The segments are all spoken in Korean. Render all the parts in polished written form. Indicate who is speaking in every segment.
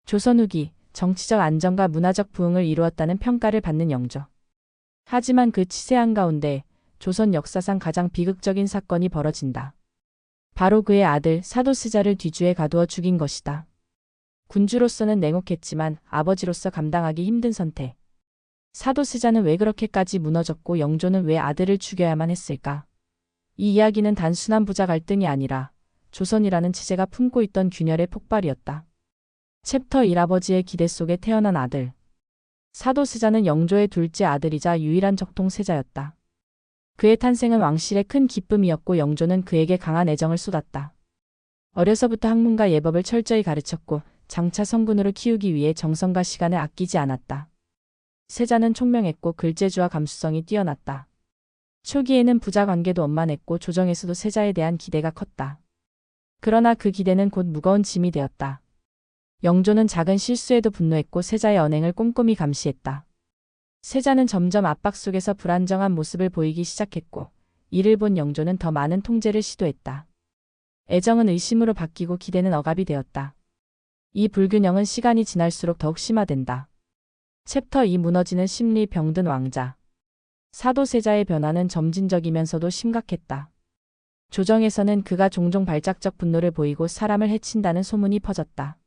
Speaker 1: 조선 후기 정치적 안정과 문화적 부흥을 이루었다는 평가를 받는 영조. 하지만 그 치세 한가운데 조선 역사상 가장 비극적인 사건이 벌어진다. 바로 그의 아들 사도세자를 뒤주에 가두어 죽인 것이다. 군주로서는 냉혹했지만 아버지로서 감당하기 힘든 선택. 사도세자는 왜 그렇게까지 무너졌고 영조는 왜 아들을 죽여야만 했을까? 이 이야기는 단순한 부자 갈등이 아니라 조선이라는 체제가 품고 있던 균열의 폭발이었다. 챕터 1 아버지의 기대 속에 태어난 아들. 사도세자는 영조의 둘째 아들이자 유일한 적통세자였다. 그의 탄생은 왕실의 큰 기쁨이었고 영조는 그에게 강한 애정을 쏟았다. 어려서부터 학문과 예법을 철저히 가르쳤고 장차 성군으로 키우기 위해 정성과 시간을 아끼지 않았다. 세자는 총명했고 글재주와 감수성이 뛰어났다. 초기에는 부자 관계도 원만했고 조정에서도 세자에 대한 기대가 컸다. 그러나 그 기대는 곧 무거운 짐이 되었다. 영조는 작은 실수에도 분노했고 세자의 언행을 꼼꼼히 감시했다. 세자는 점점 압박 속에서 불안정한 모습을 보이기 시작했고 이를 본 영조는 더 많은 통제를 시도했다. 애정은 의심으로 바뀌고 기대는 억압이 되었다. 이 불균형은 시간이 지날수록 더욱 심화된다. 챕터 2 무너지는 심리 병든 왕자. 사도세자의 변화는 점진적이면서도 심각했다. 조정에서는 그가 종종 발작적 분노를 보이고 사람을 해친다는 소문이 퍼졌다.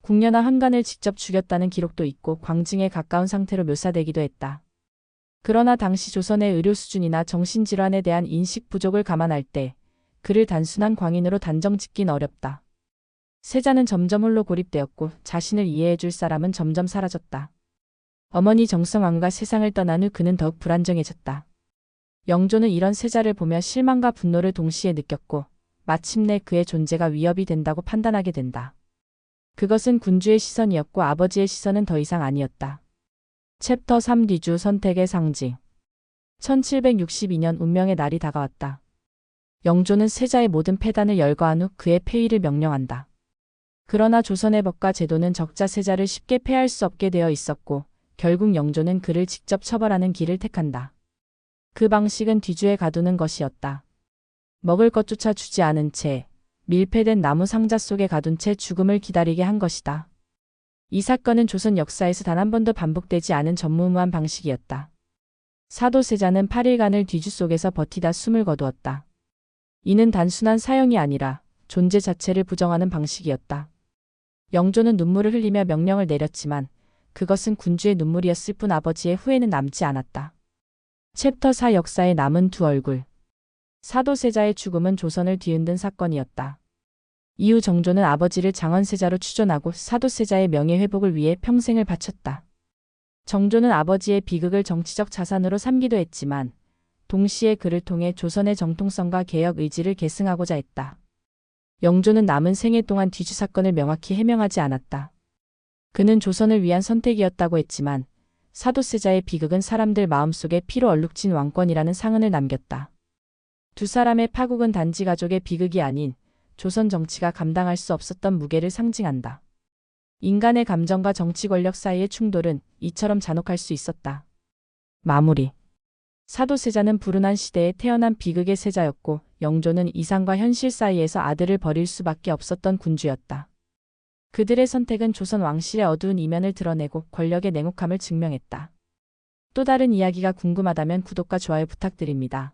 Speaker 1: 궁녀나 환관을 직접 죽였다는 기록도 있고 광증에 가까운 상태로 묘사되기도 했다. 그러나 당시 조선의 의료 수준이나 정신질환에 대한 인식 부족을 감안할 때 그를 단순한 광인으로 단정짓긴 어렵다. 세자는 점점 홀로 고립되었고 자신을 이해해줄 사람은 점점 사라졌다. 어머니 정성왕과 세상을 떠난 후 그는 더욱 불안정해졌다. 영조는 이런 세자를 보며 실망과 분노를 동시에 느꼈고 마침내 그의 존재가 위협이 된다고 판단하게 된다. 그것은 군주의 시선이었고 아버지의 시선은 더 이상 아니었다. 챕터 3 뒤주 선택의 상징. 1762년 운명의 날이 다가왔다. 영조는 세자의 모든 패단을 열거한 후 그의 폐위를 명령한다. 그러나 조선의 법과 제도는 적자 세자를 쉽게 폐할 수 없게 되어 있었고 결국 영조는 그를 직접 처벌하는 길을 택한다. 그 방식은 뒤주에 가두는 것이었다. 먹을 것조차 주지 않은 채 밀폐된 나무 상자 속에 가둔 채 죽음을 기다리게 한 것이다. 이 사건은 조선 역사에서 단 한 번도 반복되지 않은 전무후무한 방식이었다. 사도세자는 8일간을 뒤주 속에서 버티다 숨을 거두었다. 이는 단순한 사형이 아니라 존재 자체를 부정하는 방식이었다. 영조는 눈물을 흘리며 명령을 내렸지만 그것은 군주의 눈물이었을 뿐 아버지의 후회는 남지 않았다. 챕터 4 역사에 남은 두 얼굴. 사도세자의 죽음은 조선을 뒤흔든 사건이었다. 이후 정조는 아버지를 장원세자로 추존하고 사도세자의 명예회복을 위해 평생을 바쳤다. 정조는 아버지의 비극을 정치적 자산으로 삼기도 했지만 동시에 그를 통해 조선의 정통성과 개혁 의지를 계승하고자 했다. 영조는 남은 생애 동안 뒤주 사건을 명확히 해명하지 않았다. 그는 조선을 위한 선택이었다고 했지만 사도세자의 비극은 사람들 마음속에 피로 얼룩진 왕권이라는 상흔을 남겼다. 두 사람의 파국은 단지 가족의 비극이 아닌 조선 정치가 감당할 수 없었던 무게를 상징한다. 인간의 감정과 정치 권력 사이의 충돌은 이처럼 잔혹할 수 있었다. 마무리. 사도세자는 불운한 시대에 태어난 비극의 세자였고 영조는 이상과 현실 사이에서 아들을 버릴 수밖에 없었던 군주였다. 그들의 선택은 조선 왕실의 어두운 이면을 드러내고 권력의 냉혹함을 증명했다. 또 다른 이야기가 궁금하다면 구독과 좋아요 부탁드립니다.